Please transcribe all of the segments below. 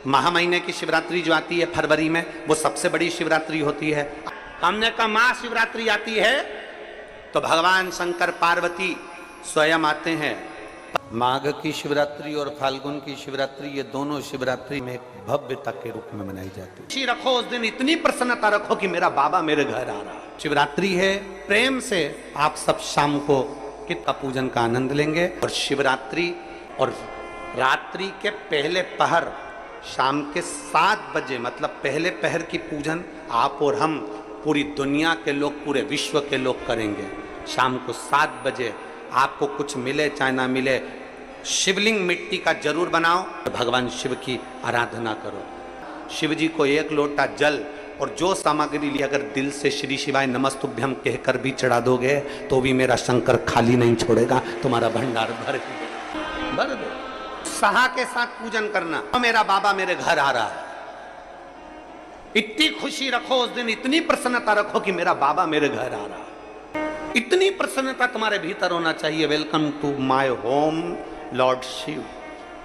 महा महीने की शिवरात्रि जो आती है फरवरी में, वो सबसे बड़ी शिवरात्रि होती है। हमने कहा महाशिवरात्रि आती है तो भगवान शंकर पार्वती स्वयं आते हैं। माघ की शिवरात्रि और फाल्गुन की शिवरात्रि, ये दोनों शिवरात्रि में भव्यता के रूप में मनाई जाती है। खुशी रखो उस दिन, इतनी प्रसन्नता रखो कि मेरा बाबा मेरे घर आ रहा। शिवरात्रि है, प्रेम से आप सब शाम को कितना पूजन का आनंद लेंगे। और शिवरात्रि और रात्रि के पहले पहर शाम के 7 बजे, मतलब पहले पहर की पूजन आप और हम, पूरी दुनिया के लोग, पूरे विश्व के लोग करेंगे। शाम को 7 बजे आपको कुछ मिले चाहे ना मिले, शिवलिंग मिट्टी का जरूर बनाओ, भगवान शिव की आराधना करो। शिव जी को 1 लोटा जल और जो सामग्री ली, अगर दिल से श्री शिवाय नमस्तुभ्यम कहकर भी चढ़ा दोगे तो भी मेरा शंकर खाली नहीं छोड़ेगा, तुम्हारा भंडार भर दे। सहा के साथ पूजन करना, मेरा बाबा मेरे घर आ रहा है। इतनी खुशी रखो उस दिन, इतनी प्रसन्नता रखो कि मेरा बाबा मेरे घर आ रहा है। इतनी प्रसन्नता तुम्हारे भीतर होना चाहिए। Welcome to my home Lord Shiva,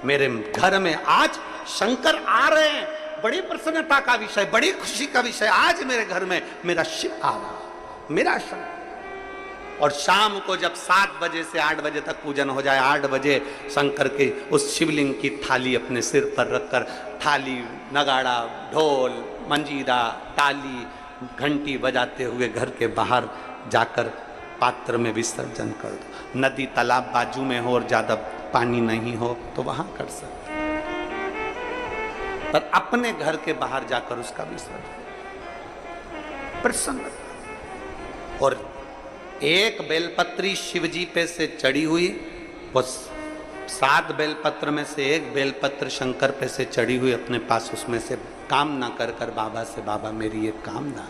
मेरे घर में आज शंकर आ रहे हैं। बड़ी प्रसन्नता का विषय, बड़ी खुशी का विषय, आज मेरे घर में मेरा शिव आ रहा, मेरा शंकर। और शाम को जब 7 बजे से 8 बजे तक पूजन हो जाए, 8 बजे शंकर के उस शिवलिंग की थाली अपने सिर पर रखकर, थाली, नगाड़ा, ढोल, मंजीरा, ताली, घंटी बजाते हुए घर के बाहर जाकर पात्र में विसर्जन कर दो। नदी तालाब बाजू में हो और ज्यादा पानी नहीं हो तो वहां कर सकते, पर अपने घर के बाहर जाकर उसका विसर्जन प्रसन्न। और एक बेलपत्री शिवजी पे से चढ़ी हुई, वो 7 बेलपत्र में से एक बेलपत्र शंकर पे से चढ़ी हुई अपने पास, उसमें से कामना कर बाबा से, बाबा मेरी ये कामना,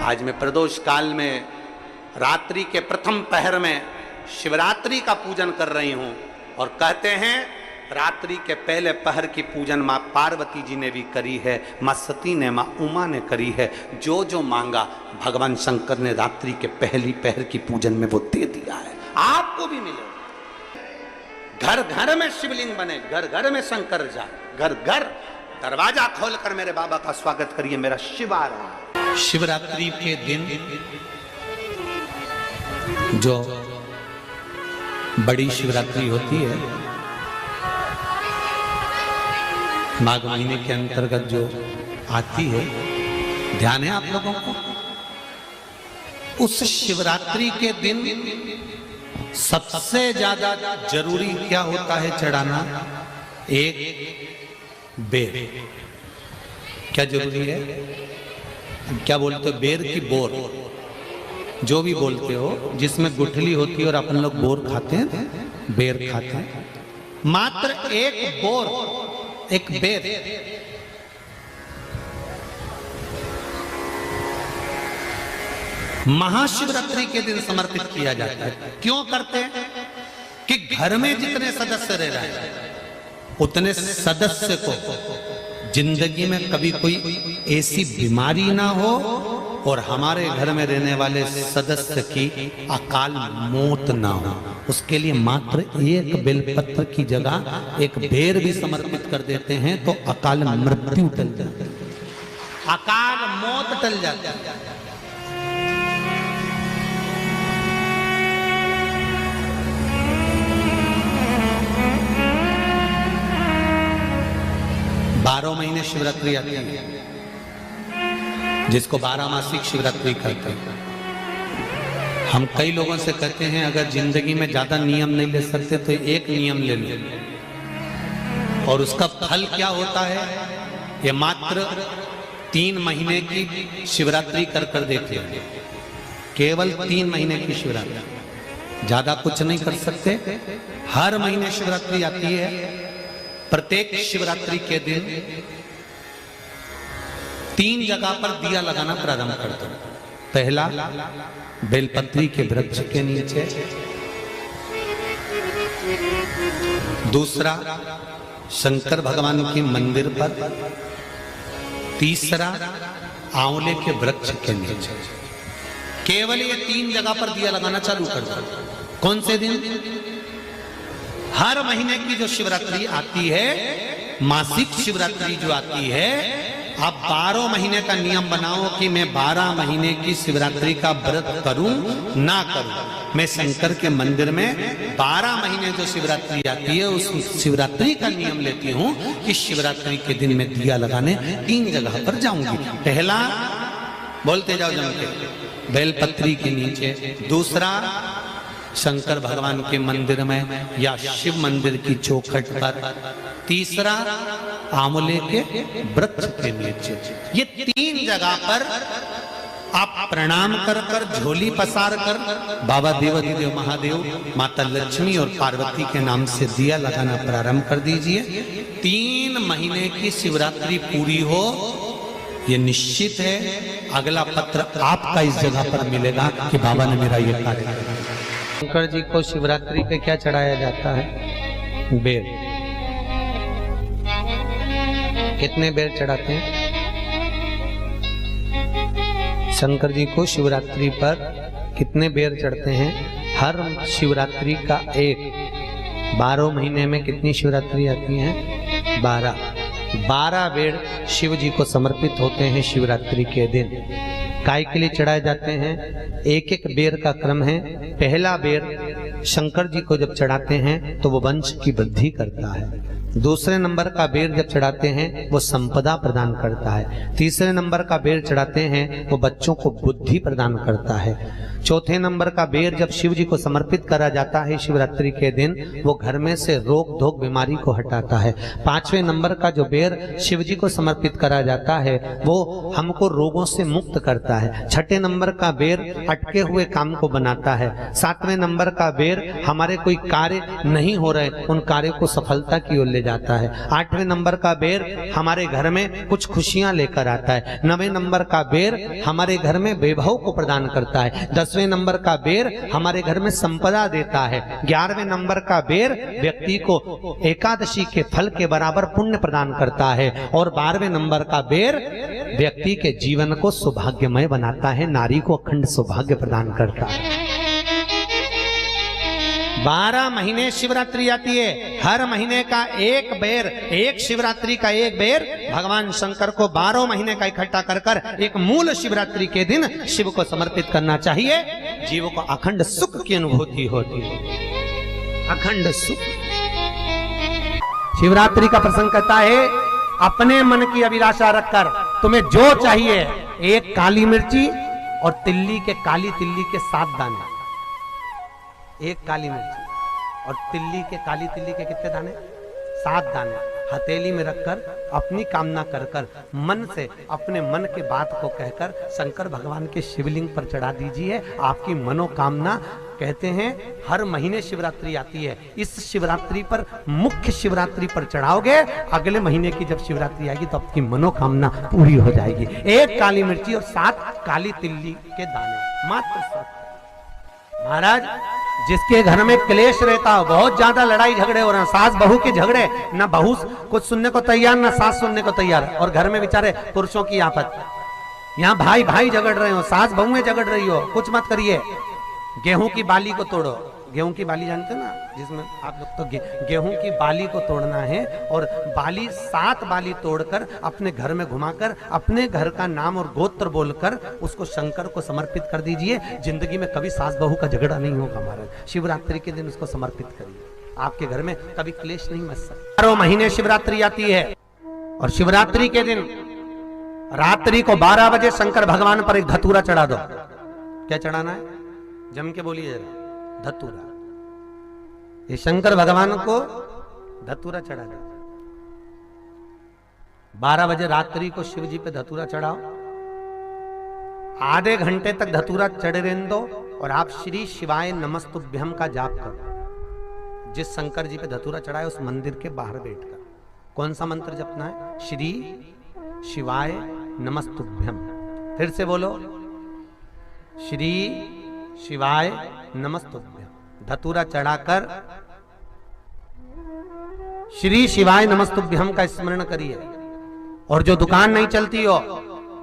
आज मैं प्रदोष काल में रात्रि के प्रथम पहर में शिवरात्रि का पूजन कर रही हूं। और कहते हैं रात्रि के पहले पहर की पूजन मां पार्वती जी ने भी करी है, मां सती ने, मां उमा ने करी है। जो जो मांगा भगवान शंकर ने रात्रि के पहली पहर की पूजन में वो दे दिया है, आपको भी मिलेगा। घर घर में शिवलिंग बने, घर घर में शंकर जा, घर घर दरवाजा खोलकर मेरे बाबा का स्वागत करिए, मेरा शिव आ रहा है। शिवरात्रि के दिन जो बड़ी शिवरात्रि होती है, माघ महीने के अंतर्गत जो आती है, ध्यान है आप लोगों को, उस शिवरात्रि के दिन सबसे ज्यादा जरूरी क्या होता है चढ़ाना? एक बेर। क्या जरूरी है? क्या बोलते हो? बेर की बोर, जो भी बोलते हो, जिसमें गुठली होती है और अपन लोग बोर खाते हैं, बेर खाते हैं। मात्र एक बोर, एक बेर। महाशिवरात्रि के दिन समर्पित किया जाता है। क्यों करते हैं? कि घर में जितने सदस्य रह रहे हैं, उतने सदस्य को जिंदगी में कभी कोई ऐसी बीमारी ना हो और हमारे घर में रहने वाले सदस्य की अकाल मौत ना हो, उसके लिए मात्र एक बेलपत्र की जगह एक बेर भी समर्पित कर देते हैं तो अकाल मृत्यु टल जाती है, अकाल मौत टल जाती है। 12 महीने शिवरात्रि आती है, जिसको 12 मासिक शिवरात्रि कहते हैं। हम कई लोगों से कहते हैं अगर जिंदगी में ज्यादा नियम नहीं ले सकते तो एक नियम ले लो, और उसका फल क्या होता है? ये मात्र 3 महीने की शिवरात्रि कर देते हैं, केवल 3 महीने की शिवरात्रि, ज्यादा कुछ नहीं कर सकते। हर महीने शिवरात्रि आती है। प्रत्येक शिवरात्रि के दिन 3 जगह पर दिया लगाना प्रारंभ कर दो। पहला बेलपत्री के वृक्ष के नीचे, दूसरा शंकर भगवान के मंदिर पर, तीसरा आंवले के वृक्ष के नीचे। केवल ये 3 जगह पर दिया लगाना चालू कर दो। कौन से दिन? हर महीने की जो शिवरात्रि आती है मासिक शिवरात्रि जो आती है, आप 12 महीने का नियम बनाओ कि मैं 12 महीने की शिवरात्रि का व्रत करूं ना करूं। मैं शंकर के मंदिर में 12 महीने जो शिवरात्रि आती है उस शिवरात्रि का नियम लेती हूं कि शिवरात्रि के दिन मैं दिया लगाने 3 जगह पर जाऊंगी। पहला, बोलते जाओ जम के, बेलपत्री के नीचे। दूसरा, शंकर भगवान के मंदिर में या शिव मंदिर की चौखट पर। तीसरा, आंवले के वृक्ष के नीचे। ये 3 जगह पर आप प्रणाम कर कर, झोली पसार कर बाबा देवाधिदेव महादेव, माता लक्ष्मी और पार्वती के नाम से दिया लगाना प्रारंभ कर दीजिए। 3 महीने की शिवरात्रि पूरी हो, ये निश्चित है अगला पत्र आपका इस जगह पर मिलेगा कि बाबा ने मेरा ये कार्य किया। शंकर जी को शिवरात्रि पे क्या चढ़ाया जाता है? बेर। कितने बेर चढ़ाते हैं? शंकर जी को शिवरात्रि पर कितने बेर चढ़ते हैं? हर शिवरात्रि का एक। 12 महीने में कितनी शिवरात्रि आती हैं? 12 बेर शिव जी को समर्पित होते हैं शिवरात्रि के दिन। काय के लिए चढ़ाए जाते हैं? एक एक बेर का क्रम है। पहला बेर शंकर जी को जब चढ़ाते हैं तो वो वंश की वृद्धि करता है। दूसरे नंबर का बेर जब चढ़ाते हैं वो संपदा प्रदान करता है। तीसरे नंबर का बेर चढ़ाते हैं वो बच्चों को बुद्धि प्रदान करता है। चौथे नंबर का बेर जब शिव जी को समर्पित करा जाता है शिवरात्रि के दिन, वो घर में से रोग धोक बीमारी को हटाता है। 5वें नंबर का जो बेर शिव जी को समर्पित करा जाता है वो हमको रोगों से मुक्त करता है। 6ठे नंबर का बेर अटके हुए काम को बनाता है। 7वें नंबर का बेर हमारे कोई कार्य नहीं हो रहे उन कार्यों को सफलता की ओर ले जाता है। 8वें नंबर का बेर हमारे घर में कुछ खुशियां लेकर आता है। 9वें नंबर का बेर हमारे घर में वैभव को प्रदान करता है। 10वें नंबर का बेर हमारे घर में संपदा देता है। 11वें नंबर का बेर व्यक्ति को एकादशी के फल के बराबर पुण्य प्रदान करता है। और 12वें नंबर का बेर व्यक्ति के जीवन को सौभाग्यमय बनाता है, नारी को अखंड सौभाग्य प्रदान करता है। 12 महीने शिवरात्रि आती है। हर महीने का एक बेर, एक शिवरात्रि का एक बेर भगवान शंकर को 12 महीने का इकट्ठा कर कर एक मूल शिवरात्रि के दिन शिव को समर्पित करना चाहिए। जीव को अखंड सुख की अनुभूति होती है, अखंड सुख। शिवरात्रि का प्रसंग कहता है अपने मन की अभिलाषा रखकर तुम्हें जो चाहिए, एक काली मिर्ची और तिल्ली के, काली तिल्ली के 7 दाने। एक काली मिर्ची और तिल्ली के, काली तिल्ली के कितने दाने? 7 दाने हथेली में रखकर अपनी कामना कर कर मन से अपने मन के बात को कहकर शंकर भगवान के शिवलिंग पर चढ़ा दीजिए। आपकी मनोकामना, कहते हैं हर महीने शिवरात्रि आती है, इस शिवरात्रि पर, मुख्य शिवरात्रि पर चढ़ाओगे, अगले महीने की जब शिवरात्रि आएगी तो आपकी मनोकामना पूरी हो जाएगी। एक काली मिर्ची और 7 काली तिल्ली के दाने, मात्र 7। महाराज, जिसके घर में क्लेश रहता हो, बहुत ज्यादा लड़ाई झगड़े हो रहे हैं, सास बहू के झगड़े, ना बहू कुछ सुनने को तैयार ना सास सुनने को तैयार, और घर में बेचारे पुरुषों की आफत, यहाँ भाई भाई झगड़ रहे हो, सास बहुएं झगड़ रही हो, कुछ मत करिए। गेहूं की बाली को तोड़ो। गेहूं की बाली जानते हो ना, जिसमें आप लोग तो गेहूं की बाली को तोड़ना है और बाली 7 बाली तोड़कर अपने घर में घुमाकर अपने घर का नाम और गोत्र बोलकर उसको शंकर को समर्पित कर दीजिए। जिंदगी में कभी सास बहू का झगड़ा नहीं होगा। महाराज, शिवरात्रि के दिन उसको समर्पित करिए, आपके घर में कभी क्लेश नहीं मच सकता। 12 महीने शिवरात्रि आती है और शिवरात्रि के दिन रात्रि को 12 बजे शंकर भगवान पर एक धतूरा चढ़ा दो। क्या चढ़ाना है? जम के बोलिए जरा। धतूरा। ये शंकर भगवान को धतूरा चढ़ा दो। 12 बजे रात्रि को शिव जी पे धतूरा चढ़ाओ। आधे घंटे तक धतूरा चढ़े रहने दो और आप श्री शिवाय नमस्तुभ्यम का जाप करो। जिस शंकर जी पे धतूरा चढ़ाए उस मंदिर के बाहर बैठकर कौन सा मंत्र जपना है? श्री शिवाय नमस्तुभ्यम। फिर से बोलो, श्री शिवाय नमस्तुभ्यम। धतूरा चढ़ाकर श्री शिवाय नमस्तुभ्यम का स्मरण करिए। और जो दुकान नहीं चलती हो,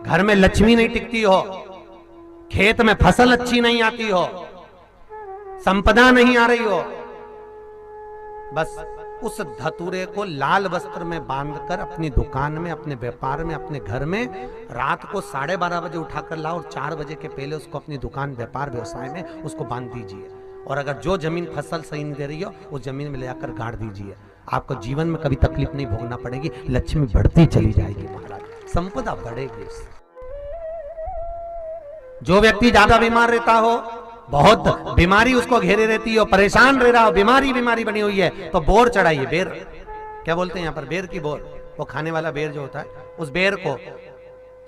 घर में लक्ष्मी नहीं टिकती हो, खेत में फसल अच्छी नहीं आती हो, संपदा नहीं आ रही हो, बस उस धतूरे को लाल वस्त्र में बांधकर अपनी दुकान में, अपने व्यापार में, अपने घर में रात को 12:30 बजे उठाकर लाओ और 4 बजे के पहले उसको अपनी दुकान, व्यापार, व्यवसाय में उसको बांध दीजिए। और अगर जो जमीन फसल सही नहीं दे रही हो उस जमीन में ले जाकर गाड़ दीजिए। आपको जीवन में कभी तकलीफ नहीं भोगना पड़ेगी, लक्ष्मी बढ़ती चली जाएगी महाराज, संपदा बढ़ेगी। जो व्यक्ति ज्यादा बीमार रहता हो, बहुत बीमारी उसको घेरे रहती हो, परेशान रह रहा हो, बीमारी बनी हुई है, तो बोर चढ़ाइए। बेर क्या बोलते हैं यहाँ पर, बेर की बोर, वो खाने वाला बेर जो होता है, उस बेर को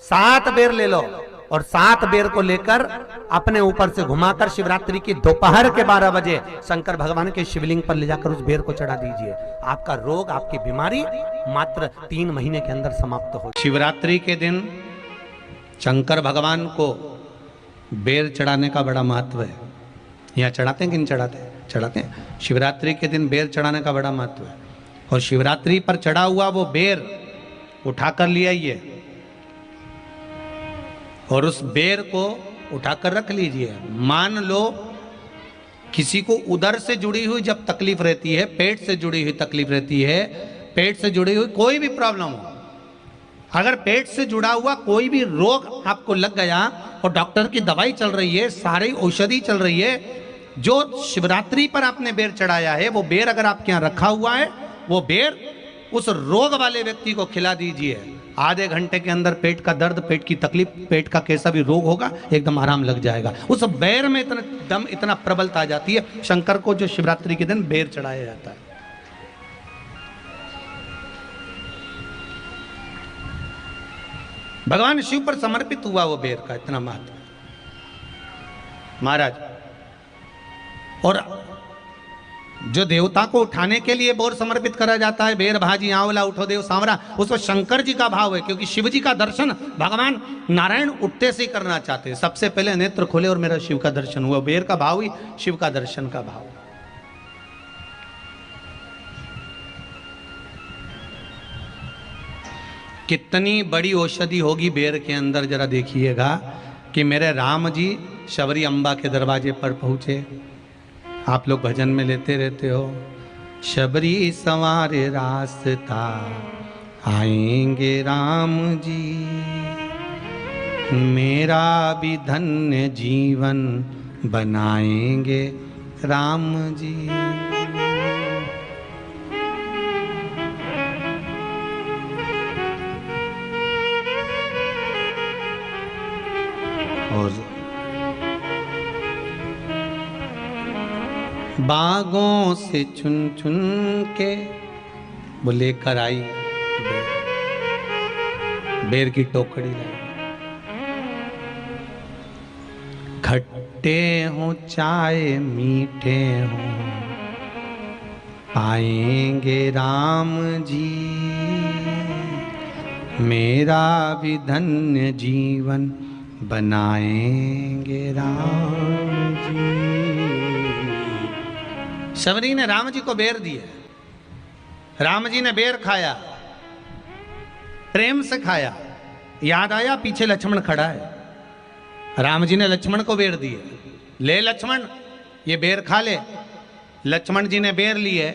7 बेर ले लो और 7 बेर को लेकर अपने ऊपर से घुमाकर शिवरात्रि की दोपहर के 12 बजे शंकर भगवान के शिवलिंग पर ले जाकर उस बेर को चढ़ा दीजिए। आपका रोग, आपकी बीमारी मात्र 3 महीने के अंदर समाप्त हो। शिवरात्रि के दिन शंकर भगवान को बेर चढ़ाने का बड़ा महत्व है। यहाँ चढ़ाते हैं कि नहीं चढ़ाते? चढ़ाते हैं। शिवरात्रि के दिन बेर चढ़ाने का बड़ा महत्व है। और शिवरात्रि पर चढ़ा हुआ वो बेर उठाकर ले आइए और उस बेर को उठाकर रख लीजिए। मान लो किसी को उदर से जुड़ी हुई जब तकलीफ रहती है, पेट से जुड़ी हुई तकलीफ रहती है, पेट से जुड़ी हुई कोई भी प्रॉब्लम हो, अगर पेट से जुड़ा हुआ कोई भी रोग आपको लग गया और डॉक्टर की दवाई चल रही है, सारी औषधि चल रही है, जो शिवरात्रि पर आपने बेर चढ़ाया है वो बेर अगर आपके यहाँ रखा हुआ है, वो बेर उस रोग वाले व्यक्ति को खिला दीजिए। आधे घंटे के अंदर पेट का दर्द, पेट की तकलीफ, पेट का कैसा भी रोग होगा एकदम आराम लग जाएगा। उस बेर में इतना दम, इतना प्रबलता आ जाती है शंकर को, जो शिवरात्रि के दिन बेर चढ़ाया जाता है। भगवान शिव पर समर्पित हुआ वो बेर का इतना महत्व महाराज। और जो देवता को उठाने के लिए बोर समर्पित करा जाता है, बेर भाजी आंवला उठो देव सांवरा, उसमें शंकर जी का भाव है, क्योंकि शिव जी का दर्शन भगवान नारायण उठते से ही करना चाहते हैं। सबसे पहले नेत्र खोले और मेरा शिव का दर्शन हुआ। बेर का भाव ही शिव का दर्शन का भाव। कितनी बड़ी औषधि होगी बेर के अंदर, जरा देखिएगा कि मेरे राम जी शबरी अम्बा के दरवाजे पर पहुंचे। आप लोग भजन में लेते रहते हो, शबरी संवारे रास्ता आएंगे राम जी, मेरा भी धन्य जीवन बनाएंगे राम जी। और बागों से चुन चुन के वो लेकर आई बेर की टोकरी लाई। खट्टे हो चाहे मीठे हो पाएंगे राम जी, मेरा भी धन्य जीवन बनाएंगे राम जी। शबरी ने राम जी को बेर दिए, राम जी ने बेर खाया, प्रेम से खाया। याद आया पीछे लक्ष्मण खड़ा है, राम जी ने लक्ष्मण को बेर दिए, ले लक्ष्मण ये बेर खा ले। लक्ष्मण जी ने बेर लिए,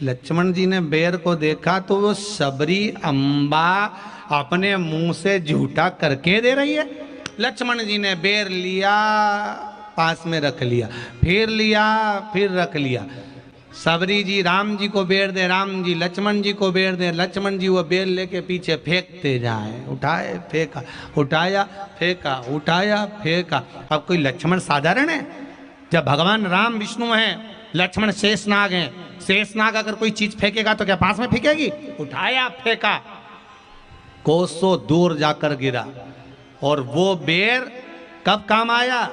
लक्ष्मण जी ने बेर को देखा तो वो शबरी अम्बा अपने मुंह से झूठा करके दे रही है। लक्ष्मण जी ने बेर लिया, पास में रख लिया, फिर लिया, फिर रख लिया। शबरी जी राम जी को बेर दे, राम जी लक्ष्मण जी को बेर दे, लक्ष्मण जी वो बेर लेके पीछे फेंकते जाए। उठाए फेंका, उठाया फेंका, उठाया फेंका। अब कोई लक्ष्मण साधारण है? जब भगवान राम विष्णु हैं, लक्ष्मण शेषनाग हैं, शेषनाग अगर कोई चीज फेंकेगा तो क्या पास में फेंकेगी? उठाया फेंका, कोसों दूर जाकर गिरा। और वो बेर कब काम आया?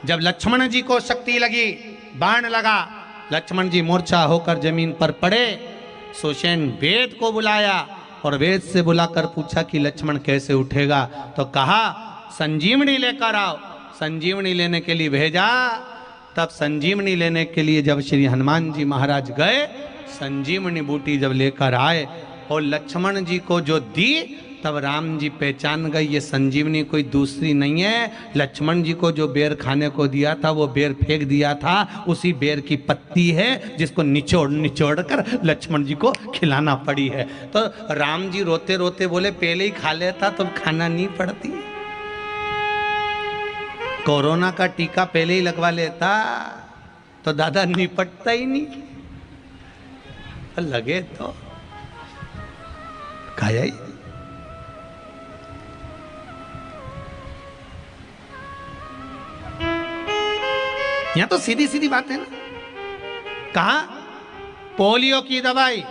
जब लक्ष्मण जी को शक्ति लगी, बाण लगा, लक्ष्मण जी मूर्छा होकर जमीन पर पड़े। सुषेण वेद को बुलाया और वेद से बुलाकर पूछा कि लक्ष्मण कैसे उठेगा? तो कहा संजीवनी लेकर आओ। संजीवनी लेने के लिए भेजा। तब संजीवनी लेने के लिए जब श्री हनुमान जी महाराज गए, संजीवनी बूटी जब लेकर आए और लक्ष्मण जी को जो दी तब राम जी पहचान गए ये संजीवनी कोई दूसरी नहीं है। लक्ष्मण जी को जो बेर खाने को दिया था वो बेर फेंक दिया था, उसी बेर की पत्ती है जिसको निचोड़ निचोड़ कर लक्ष्मण जी को खिलाना पड़ी है। तो राम जी रोते रोते बोले पहले ही खा लेता तो खाना नहीं पड़ती। कोरोना का टीका पहले ही लगवा लेता तो दादा निपटता ही नहीं, लगे तो खाया ही। यहां तो सीधी सीधी बात है ना। कहा पोलियो की दवाई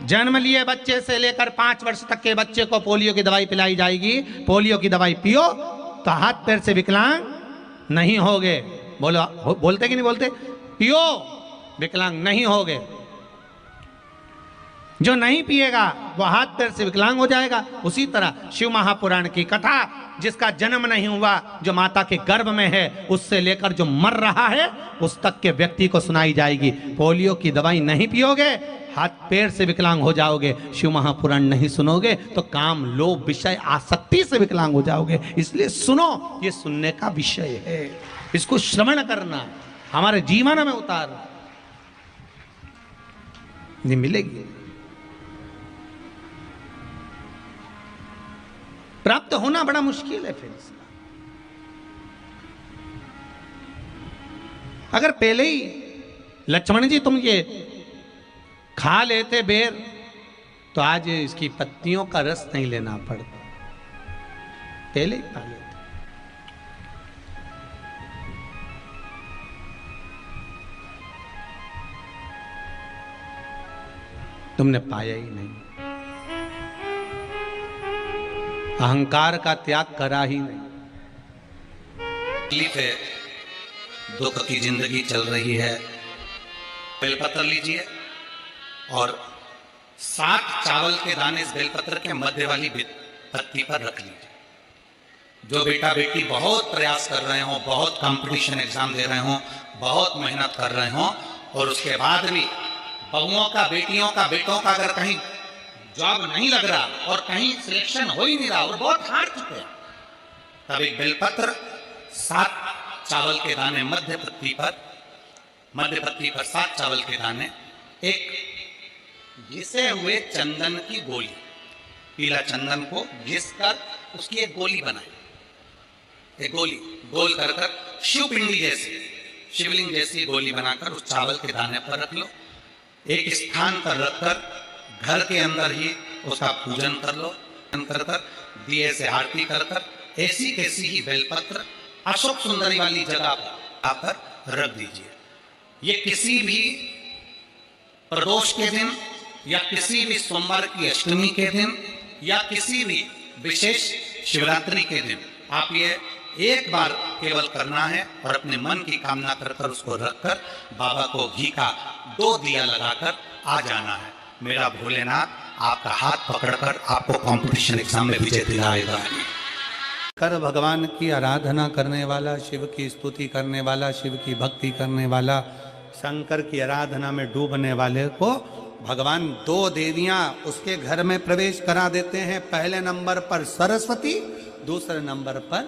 जन्म लिए बच्चे से लेकर 5 वर्ष तक के बच्चे को पोलियो की दवाई पिलाई जाएगी। पोलियो की दवाई पियो तो हाथ पैर से विकलांग नहीं होगे। बोलो, बोलते कि नहीं बोलते? पियो विकलांग नहीं होगे। जो नहीं पिएगा वो हाथ पैर से विकलांग हो जाएगा। उसी तरह शिव महापुराण की कथा, जिसका जन्म नहीं हुआ, जो माता के गर्भ में है, उससे लेकर जो मर रहा है उस तक के व्यक्ति को सुनाई जाएगी। पोलियो की दवाई नहीं पियोगे, हाथ पैर से विकलांग हो जाओगे। शिव महापुराण नहीं सुनोगे तो काम, लोभ, विषय, आसक्ति से विकलांग हो जाओगे। इसलिए सुनो, ये सुनने का विषय है, इसको श्रवण करना, हमारे जीवन में उतारना। ये मिलेगी, प्राप्त होना बड़ा मुश्किल है। फिर अगर पहले ही लक्ष्मण जी तुम ये खा लेते बेर तो आज इसकी पत्तियों का रस नहीं लेना पड़ता, पहले ही खा लेते। तुमने पाया ही नहीं, अहंकार का त्याग करा ही नहीं। तकलीफ है, दुख की जिंदगी चल रही है। बेलपत्र लीजिए और 7 चावल के दाने इस बेलपत्र के मध्य वाली पत्ती पर रख लीजिए। जो बेटा बेटी बहुत प्रयास कर रहे हो, बहुत कंपटीशन एग्जाम दे रहे हो, बहुत मेहनत कर रहे हो, और उसके बाद भी बहुओं का, बेटियों का, बेटों का अगर कहीं जॉब नहीं लग रहा और कहीं सिलेक्शन हो ही नहीं रहा और बहुत हार चुके हैं, तब एक बेलपत्र 7 चावल के दाने मध्य पत्ती पर 7 चावल के दाने, एक घिसे हुए चंदन की गोली, पीला चंदन को घिस कर उसकी एक गोली बनाए। एक गोली गोल कर शिवपिंडी जैसी, शिवलिंग जैसी गोली बनाकर उस चावल के दाने पर रख लो। एक स्थान पर रखकर घर के अंदर ही उसका पूजन कर लो। कर दिए से आरती कर ऐसी कैसी ही बेलपत्र अशोक सुंदरी वाली जगह पर आकर रख दीजिए। ये किसी भी प्रदोष के दिन या किसी भी सोमवार की अष्टमी के दिन या किसी भी विशेष शिवरात्रि के दिन आप ये एक बार केवल करना है और अपने मन की कामना कर उसको रखकर बाबा को घी का 2 दिया लगाकर आ जाना है। मेरा भोलेनाथ आपका हाथ पकड़कर आपको कंपटीशन एग्जाम में विजय दिलाएगा। कर भगवान की आराधना करने वाला, शिव की स्तुति करने वाला, शिव की भक्ति करने वाला, शंकर की आराधना में डूबने वाले को भगवान 2 देवियां उसके घर में प्रवेश करा देते हैं। पहले नंबर पर सरस्वती, दूसरे नंबर पर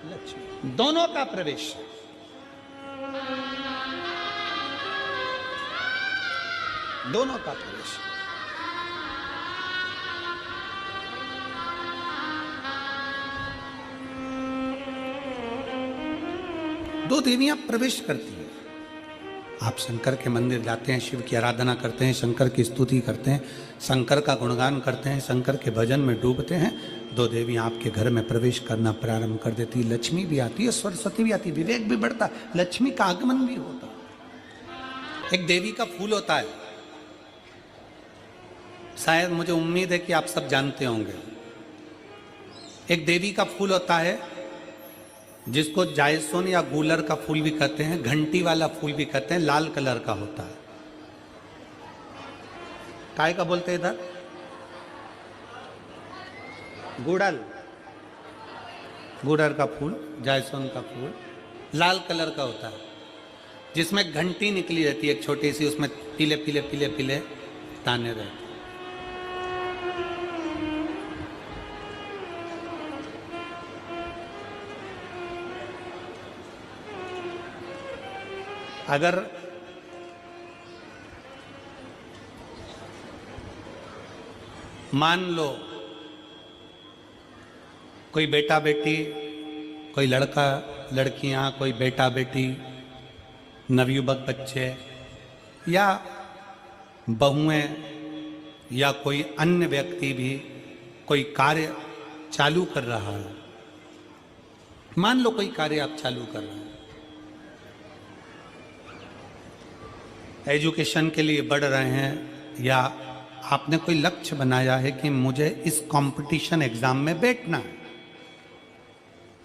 लक्ष्मी, दोनों का प्रवेश। दोनों का प्रवेश। दो देवियां प्रवेश करती हैं। आप शंकर के मंदिर जाते हैं, शिव की आराधना करते हैं, शंकर की स्तुति करते हैं, शंकर का गुणगान करते हैं, शंकर के भजन में डूबते हैं। 2 देवियां आपके घर में प्रवेश करना प्रारंभ कर देती। लक्ष्मी भी आती है, सरस्वती भी आती है, विवेक भी बढ़ता, लक्ष्मी का आगमन भी होता। एक देवी का फूल होता है, शायद मुझे उम्मीद है कि आप सब जानते होंगे। एक देवी का फूल होता है जिसको जायसोन या गूलर का फूल भी कहते हैं, घंटी वाला फूल भी कहते हैं, लाल कलर का होता है। काय का बोलते हैं इधर? गुड़ल, गुड़र का फूल, जायसोन का फूल लाल कलर का होता है, जिसमें घंटी निकली रहती है एक छोटी सी, उसमें पीले पीले पीले पीले दाने रहते। अगर मान लो कोई बेटा बेटी, कोई लड़का लड़कियां, कोई बेटा बेटी, नवयुवक बच्चे या बहुएं या कोई अन्य व्यक्ति भी कोई कार्य चालू कर रहा है। मान लो कोई कार्य आप चालू कर रहे हैं, एजुकेशन के लिए बढ़ रहे हैं, या आपने कोई लक्ष्य बनाया है कि मुझे इस कंपटीशन एग्जाम में बैठना है,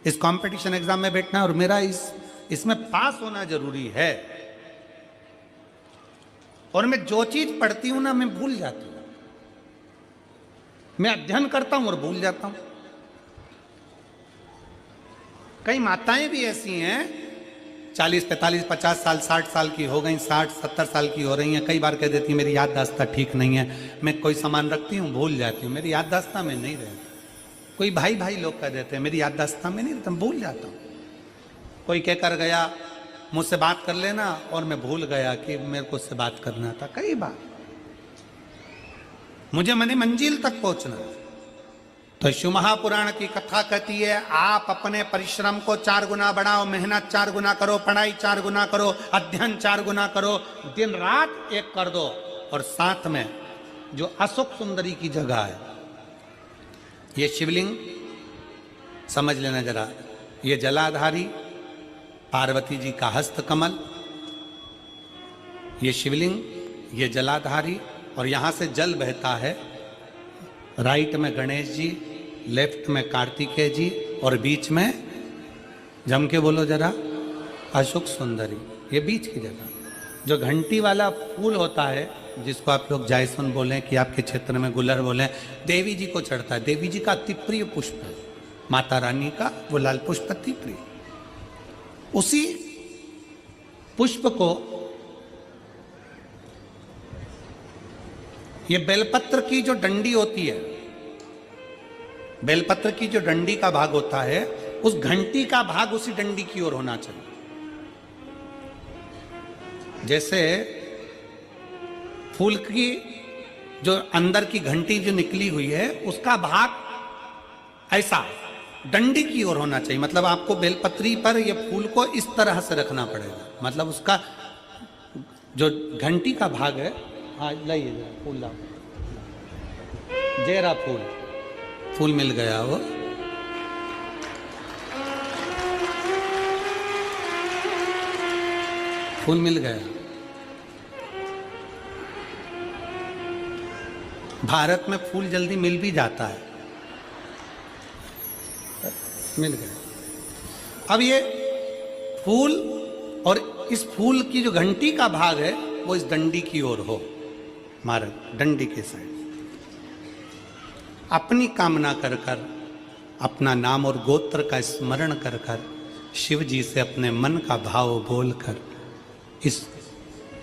इस कंपटीशन एग्जाम में बैठना है और मेरा इसमें पास होना जरूरी है, और मैं जो चीज पढ़ती हूं ना मैं भूल जाती हूं, मैं अध्ययन करता हूं और भूल जाता हूं। कई माताएं भी ऐसी हैं 40, 45, 50 साल, 60 साल की हो गई, 60, 70 साल की हो रही हैं, कई बार कह देती हैं मेरी याददाश्त ठीक नहीं है, मैं कोई सामान रखती हूँ भूल जाती हूँ, मेरी याददाश्त में नहीं रहती। कोई भाई लोग कह देते हैं मेरी याददाश्त में नहीं रहता, भूल जाता हूँ। कोई कहकर गया मुझसे बात कर लेना और मैं भूल गया कि मेरे को उससे बात करना था। कई बार मुझे मैंने मंजिल तक पहुंचना है। तो शिव महापुराण की कथा कहती है आप अपने परिश्रम को 4 गुना बढ़ाओ, मेहनत 4 गुना करो, पढ़ाई 4 गुना करो, अध्ययन 4 गुना करो, दिन रात एक कर दो। और साथ में जो अशोक सुंदरी की जगह है, ये शिवलिंग समझ लेना जरा, ये जलाधारी पार्वती जी का हस्त कमल, ये शिवलिंग, ये जलाधारी, और यहां से जल बहता है। राइट में गणेश जी, लेफ्ट में कार्तिकेय जी, और बीच में जम के बोलो जरा अशोक सुंदरी। ये बीच की जगह जो घंटी वाला फूल होता है, जिसको आप लोग जायसुन बोलें कि आपके क्षेत्र में गुलर बोलें, देवी जी को चढ़ता है। देवी जी का अति प्रिय पुष्प है, माता रानी का वो लाल पुष्प अति प्रिय। उसी पुष्प को ये बेलपत्र की जो डंडी होती है, बेलपत्र की जो डंडी का भाग होता है, उस घंटी का भाग उसी डंडी की ओर होना चाहिए। जैसे फूल की जो अंदर की घंटी जो निकली हुई है, उसका भाग ऐसा डंडी की ओर होना चाहिए। मतलब आपको बेलपत्री पर ये फूल को इस तरह से रखना पड़ेगा, मतलब उसका जो घंटी का भाग है। हाँ लाइए फूल लाओ, जेरा फूल मिल गया वो। फूल मिल गया। भारत में फूल जल्दी मिल भी जाता है, मिल गया। अब ये फूल और इस फूल की जो घंटी का भाग है वो इस डंडी की ओर हो, हमारे डंडी के साइड। अपनी कामना कर कर, अपना नाम और गोत्र का स्मरण कर कर, शिव जी से अपने मन का भाव बोलकर इस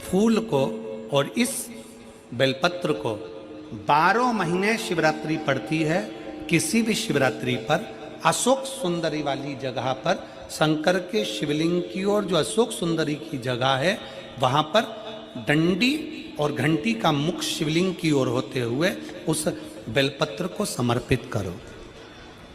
फूल को और इस बेलपत्र को 12 महीने शिवरात्रि पड़ती है। किसी भी शिवरात्रि पर अशोक सुंदरी वाली जगह पर, शंकर के शिवलिंग की ओर जो अशोक सुंदरी की जगह है, वहां पर डंडी और घंटी का मुख शिवलिंग की ओर होते हुए उस बेलपत्र को समर्पित करो।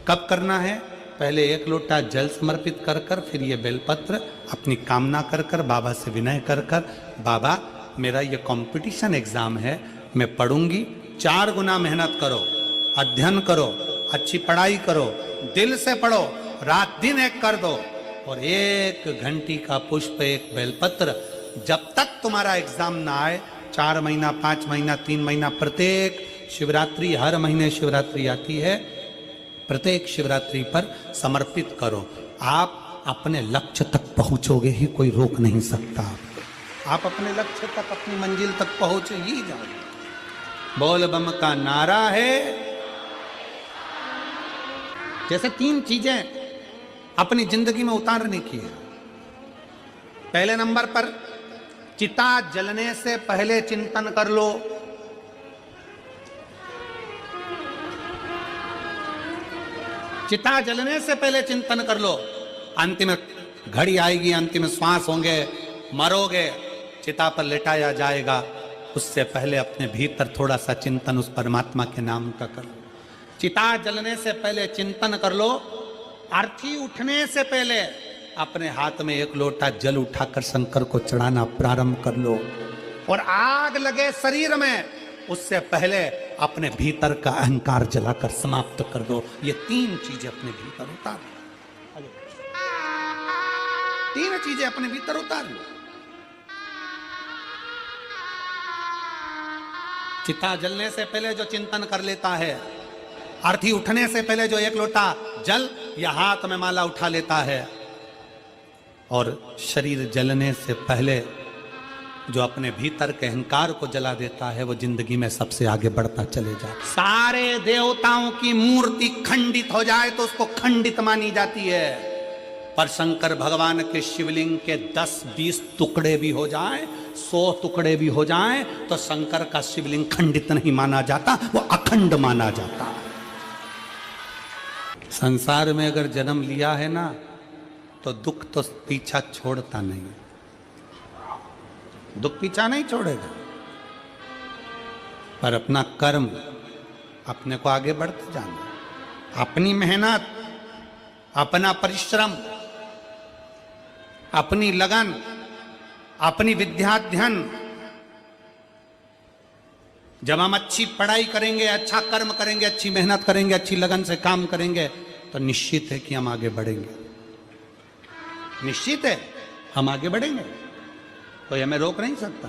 कब करना है? पहले 1 लोटा जल समर्पित कर कर, फिर ये बेलपत्र अपनी कामना कर कर, बाबा से विनय कर कर, बाबा मेरा ये कंपटीशन एग्जाम है, मैं पढ़ूंगी, 4 गुना मेहनत करो, अध्ययन करो, अच्छी पढ़ाई करो, दिल से पढ़ो, रात दिन एक कर दो, और 1 घंटी का पुष्प, 1 बेलपत्र, जब तक तुम्हारा एग्जाम ना आए, 4 महीना, 5 महीना, 3 महीना, प्रत्येक शिवरात्रि, हर महीने शिवरात्रि आती है, प्रत्येक शिवरात्रि पर समर्पित करो। आप अपने लक्ष्य तक पहुंचोगे ही, कोई रोक नहीं सकता। आप अपने लक्ष्य तक, अपनी मंजिल तक पहुंच ही जाओगे। बोल बम का नारा है। जैसे 3 चीजें अपनी जिंदगी में उतारने की है। पहले नंबर पर, चिता जलने से पहले चिंतन कर लो। चिता जलने से पहले चिंतन कर लो। अंतिम घड़ी आएगी, अंतिम श्वास होंगे, मरोगे, चिता पर लिटाया जाएगा, उससे पहले अपने भीतर थोड़ा सा चिंतन उस परमात्मा के नाम का कर लो। चिता जलने से पहले चिंतन कर लो। अर्थी उठने से पहले अपने हाथ में एक लोटा जल उठाकर शंकर को चढ़ाना प्रारंभ कर लो। और आग लगे शरीर में, उससे पहले अपने भीतर का अहंकार जलाकर समाप्त कर दो। ये 3 चीजें अपने भीतर उतार लो। 3 चीजें अपने भीतर उतार लो। चिता जलने से पहले जो चिंतन कर लेता है, अर्थी उठने से पहले जो एक लोटा जल या हाथ में माला उठा लेता है, और शरीर जलने से पहले जो अपने भीतर के अहंकार को जला देता है, वो जिंदगी में सबसे आगे बढ़ता चले जाए। सारे देवताओं की मूर्ति खंडित हो जाए तो उसको खंडित मानी जाती है, पर शंकर भगवान के शिवलिंग के 10-20 टुकड़े भी हो जाए, 100 टुकड़े भी हो जाए, तो शंकर का शिवलिंग खंडित नहीं माना जाता, वो अखंड माना जाता। संसार में अगर जन्म लिया है ना, तो दुख तो पीछा छोड़ता नहीं, दुख पीछा नहीं छोड़ेगा, पर अपना कर्म, अपने को आगे बढ़ते जाना, अपनी मेहनत, अपना परिश्रम, अपनी लगन, अपनी विद्याध्ययन। जब हम अच्छी पढ़ाई करेंगे, अच्छा कर्म करेंगे, अच्छी मेहनत करेंगे, अच्छी लगन से काम करेंगे, तो निश्चित है कि हम आगे बढ़ेंगे। निश्चित है हम आगे बढ़ेंगे, कोई हमें रोक नहीं सकता।